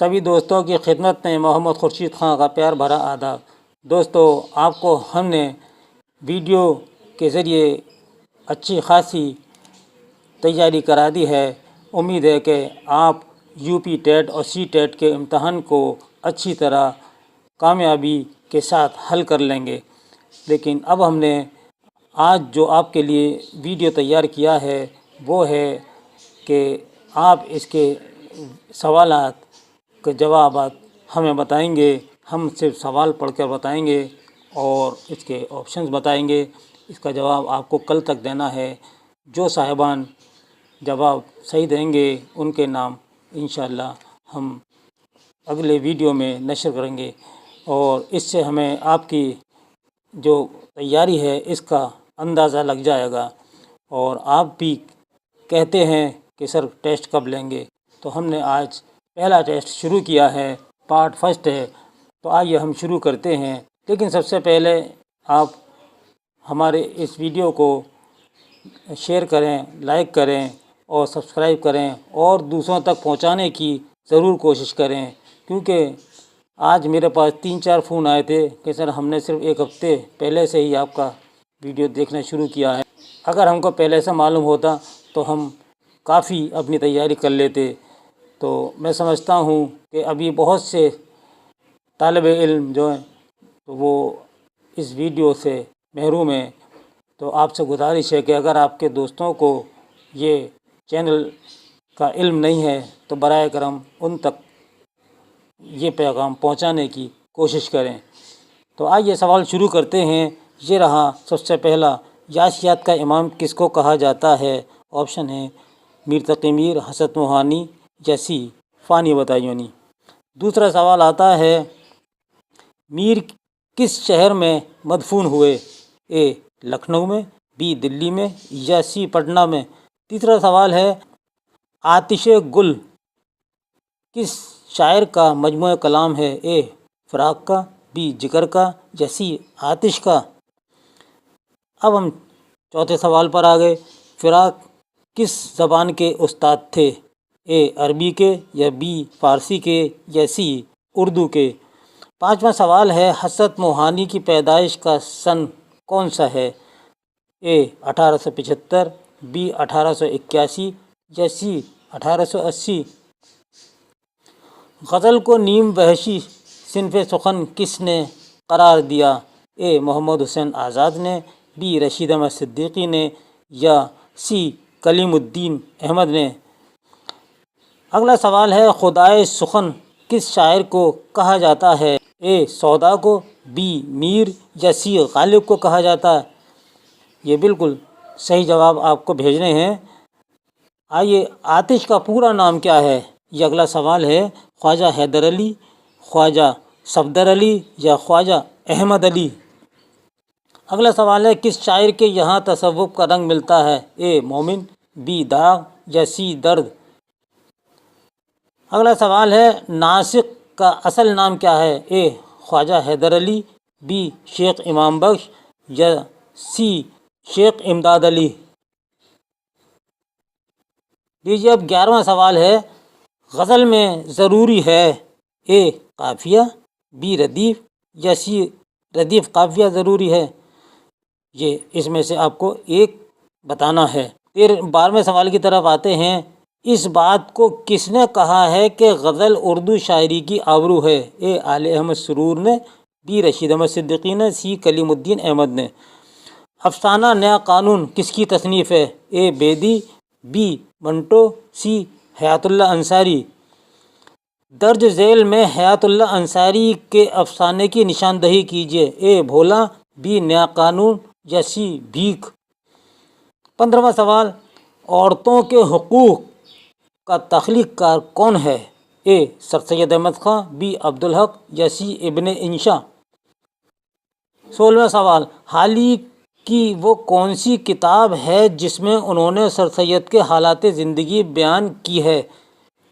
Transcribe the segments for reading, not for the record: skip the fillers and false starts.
سبھی دوستوں کی خدمت میں محمد خورشید خان کا پیار بھرا آداب۔ دوستو، آپ کو ہم نے ویڈیو کے ذریعے اچھی خاصی تیاری کرا دی ہے۔ امید ہے کہ آپ یو پی ٹیٹ اور سی ٹیٹ کے امتحان کو اچھی طرح کامیابی کے ساتھ حل کر لیں گے۔ لیکن اب ہم نے آج جو آپ کے لیے ویڈیو تیار کیا ہے وہ ہے کہ آپ اس کے سوالات کے جوابات ہمیں بتائیں گے۔ ہم صرف سوال پڑھ کر بتائیں گے اور اس کے آپشنز بتائیں گے۔ اس کا جواب آپ کو کل تک دینا ہے۔ جو صاحبان جواب صحیح دیں گے ان کے نام انشاءاللہ ہم اگلے ویڈیو میں نشر کریں گے، اور اس سے ہمیں آپ کی جو تیاری ہے اس کا اندازہ لگ جائے گا۔ اور آپ بھی کہتے ہیں کہ سر ٹیسٹ کب لیں گے، تو ہم نے آج پہلا ٹیسٹ شروع کیا ہے، پارٹ فرسٹ ہے۔ تو آئیے ہم شروع کرتے ہیں۔ لیکن سب سے پہلے آپ ہمارے اس ویڈیو کو شیئر کریں، لائک کریں اور سبسکرائب کریں، اور دوسروں تک پہنچانے کی ضرور کوشش کریں، کیونکہ آج میرے پاس 3-4 فون آئے تھے کہ سر ہم نے صرف ایک ہفتے پہلے سے ہی آپ کا ویڈیو دیکھنا شروع کیا ہے۔ اگر ہم کو پہلے سے معلوم ہوتا تو ہم کافی اپنی تیاری کر لیتے۔ تو میں سمجھتا ہوں کہ ابھی بہت سے طالب علم جو ہیں وہ اس ویڈیو سے محروم ہیں۔ تو آپ سے گزارش ہے کہ اگر آپ کے دوستوں کو یہ چینل کا علم نہیں ہے تو برائے کرم ان تک یہ پیغام پہنچانے کی کوشش کریں۔ تو آئیے سوال شروع کرتے ہیں۔ یہ رہا سب سے پہلا، یاسیات کا امام کس کو کہا جاتا ہے؟ آپشن ہے میر تقی میر، حسرت موہانی، جیسی فانی بتائیونی۔ دوسرا سوال آتا ہے، میر کس شہر میں مدفون ہوئے؟ اے لکھنؤ میں، بی دلی میں، یا سی پٹنہ میں۔ تیسرا سوال ہے، آتش گل کس شاعر کا مجموعہ کلام ہے؟ اے فراق کا، بی جگر کا، یا سی آتش کا۔ اب ہم چوتھے سوال پر آ گئے، فراق کس زبان کے استاد تھے؟ اے عربی کے، یا بی فارسی کے، یا سی اردو کے۔ پانچواں سوال ہے، حسرت موہانی کی پیدائش کا سن کون سا ہے؟ اے 1875، بی 1881، یا سی 1880۔ غزل کو نیم وحشی صنف سخن کس نے قرار دیا؟ اے محمد حسین آزاد نے، بی رشید احمد صدیقی نے، یا سی کلیم الدین احمد نے۔ اگلا سوال ہے، خدائے سخن کس شاعر کو کہا جاتا ہے؟ اے سودا کو، بی میر، یا سی غالب کو کہا جاتا ہے؟ یہ بالکل صحیح جواب آپ کو بھیجنے ہیں۔ آئیے، آتش کا پورا نام کیا ہے؟ یہ اگلا سوال ہے۔ خواجہ حیدر علی، خواجہ صفدر علی، یا خواجہ احمد علی۔ اگلا سوال ہے، کس شاعر کے یہاں تصوف کا رنگ ملتا ہے؟ اے مومن، بی داغ، یا سی درد۔ اگلا سوال ہے، ناسخ کا اصل نام کیا ہے؟ اے خواجہ حیدر علی، بی شیخ امام بخش، یا سی شیخ امداد علی۔ لیجیے اب 11واں سوال ہے، غزل میں ضروری ہے اے قافیہ، بی ردیف، یا سی ردیف قافیہ ضروری ہے؟ یہ اس میں سے آپ کو ایک بتانا ہے۔ 12ویں سوال کی طرف آتے ہیں، اس بات کو کس نے کہا ہے کہ غزل اردو شاعری کی آبرو ہے؟ اے آل احمد سرور نے، بی رشید احمد صدیقی نے، سی کلیم الدین احمد نے۔ افسانہ نیا قانون کس کی تصنیف ہے؟ اے بیدی، بی منٹو، سی حیات اللہ انصاری۔ درج ذیل میں حیات اللہ انصاری کے افسانے کی نشاندہی کیجیے۔ اے بھولا، بی نیا قانون، یا سی بھیک۔ 15واں سوال، عورتوں کے حقوق کا تخلیق کار کون ہے؟ اے سر سید احمد خاں، بی عبدالحق، یا سی ابن انشا۔ 16واں سوال، حالی کی وہ کون سی کتاب ہے جس میں انہوں نے سر سید کے حالات زندگی بیان کی ہے؟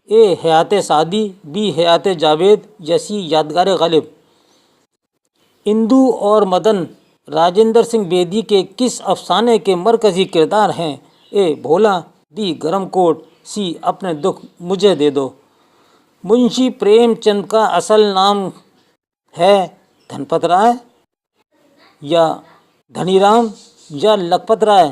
اے حیات سعدی، بی حیات جاوید، یا سی یادگار غالب۔ اندو اور مدن راجندر سنگھ بیدی کے کس افسانے کے مرکزی کردار ہیں؟ اے بھولا، بی گرم کوٹ، سی اپنے دکھ مجھے دے دو۔ منشی پریم چند کا اصل نام ہے دھنپت رائے یا دھنی رام یا لکھپت رائے؟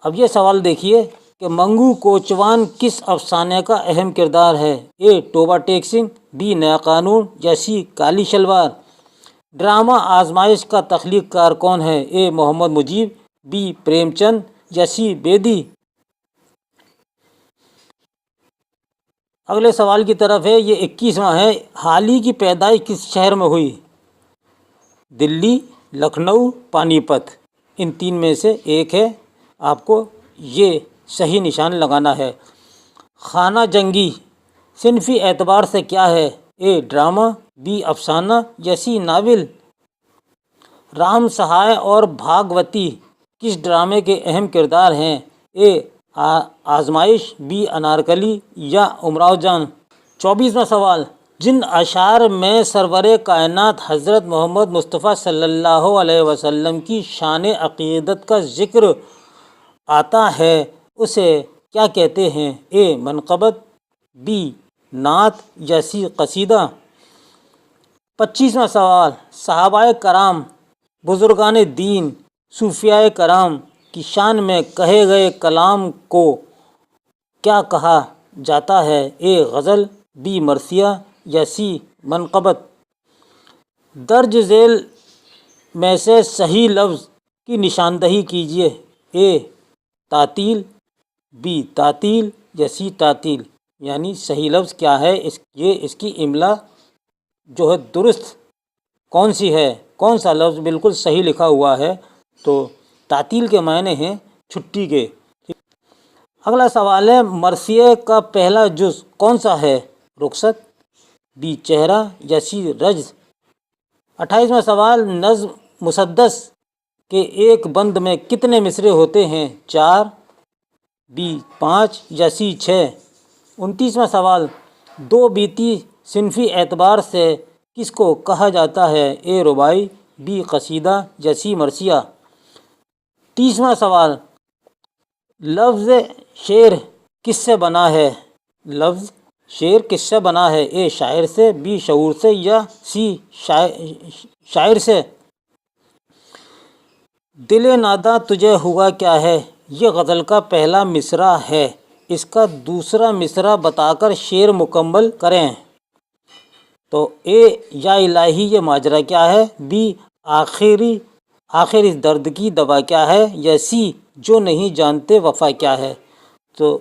اب یہ سوال دیکھیے کہ منگو کوچوان کس افسانے کا اہم کردار ہے؟ اے ٹوبا ٹیک سنگھ، بی نیا قانون یا سی کالی شلوار؟ ڈرامہ آزمائش کا تخلیق کار کون ہے؟ اے محمد مجیب، بی پریم چند یا سی بیدی؟ اگلے سوال کی طرف ہے، یہ 21واں ہے۔ حالی کی پیدائش کس شہر میں ہوئی؟ دلی، لکھنؤ، پانی پت؟ ان تین میں سے ایک ہے، آپ کو یہ صحیح نشان لگانا ہے۔ خانہ جنگی صنفی اعتبار سے کیا ہے؟ اے ڈرامہ، بی افسانہ یا سی ناول؟ رام سہائے اور بھاگوتی کس ڈرامے کے اہم کردار ہیں؟ اے آزمائش، بی انارکلی یا امراؤ جان؟ 24واں سوال، جن اشعار میں سرور کائنات حضرت محمد مصطفیٰ صلی اللہ علیہ وسلم کی شان عقیدت کا ذکر آتا ہے اسے کیا کہتے ہیں؟ اے منقبت، بی نعت یا سی قصیدہ؟ 25واں سوال، صحابہ کرام، بزرگان دین، صوفیاء کرام کی شان میں کہے گئے کلام کو کیا کہا جاتا ہے؟ اے غزل، بی مرثیہ یا سی منقبت؟ درج ذیل میں سے صحیح لفظ کی نشاندہی کیجیے۔ اے تعطیل، بی تعطیل یا سی تعطیل؟ یعنی صحیح لفظ کیا ہے، اس کی املا جو ہے درست کون سی ہے، کون سا لفظ بالکل صحیح لکھا ہوا ہے؟ تو تعطیل کے معنی ہیں چھٹی کے۔ اگلا سوال ہے، مرثیے کا پہلا جز کون سا ہے؟ رخصت، بی چہرہ یا سی رجز؟ 28واں سوال، نظم مسدس کے ایک بند میں کتنے مصرے ہوتے ہیں؟ 4، بی 5 یا سی 6؟ 29واں سوال، دو بیتی صنفی اعتبار سے کس کو کہا جاتا ہے؟ اے رباعی، بی قصیدہ یا سی مرثیہ؟ 30واں سوال، لفظ شعر کس سے بنا ہے؟ لفظ شعر کس سے بنا ہے؟ اے شاعر سے، بی شعور سے یا سی شاعر سے؟ دل ناداں تجھے ہوا کیا ہے، یہ غزل کا پہلا مصرع ہے، اس کا دوسرا مصرع بتا کر شعر مکمل کریں۔ تو اے یا الہی یہ ماجرا کیا ہے، بی آخر اس درد کی دوا کیا ہے، یا سی جو نہیں جانتے وفا کیا ہے؟ تو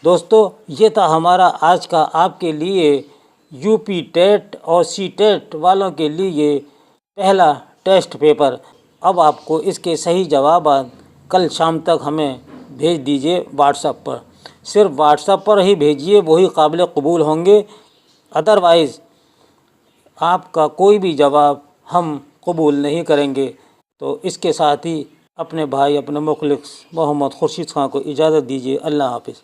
دوستو یہ تھا ہمارا آج کا آپ کے لیے یو پی ٹیٹ اور سی ٹیٹ والوں کے لیے پہلا ٹیسٹ پیپر۔ اب آپ کو اس کے صحیح جوابات کل شام تک ہمیں بھیج دیجیے واٹس ایپ پر، صرف واٹس ایپ پر ہی بھیجیے، وہی قابل قبول ہوں گے، ادروائز آپ کا کوئی بھی جواب ہم قبول نہیں کریں گے۔ تو اس کے ساتھ ہی اپنے بھائی، اپنے مخلص محمد خورشید خان کو اجازت دیجیے۔ اللہ حافظ۔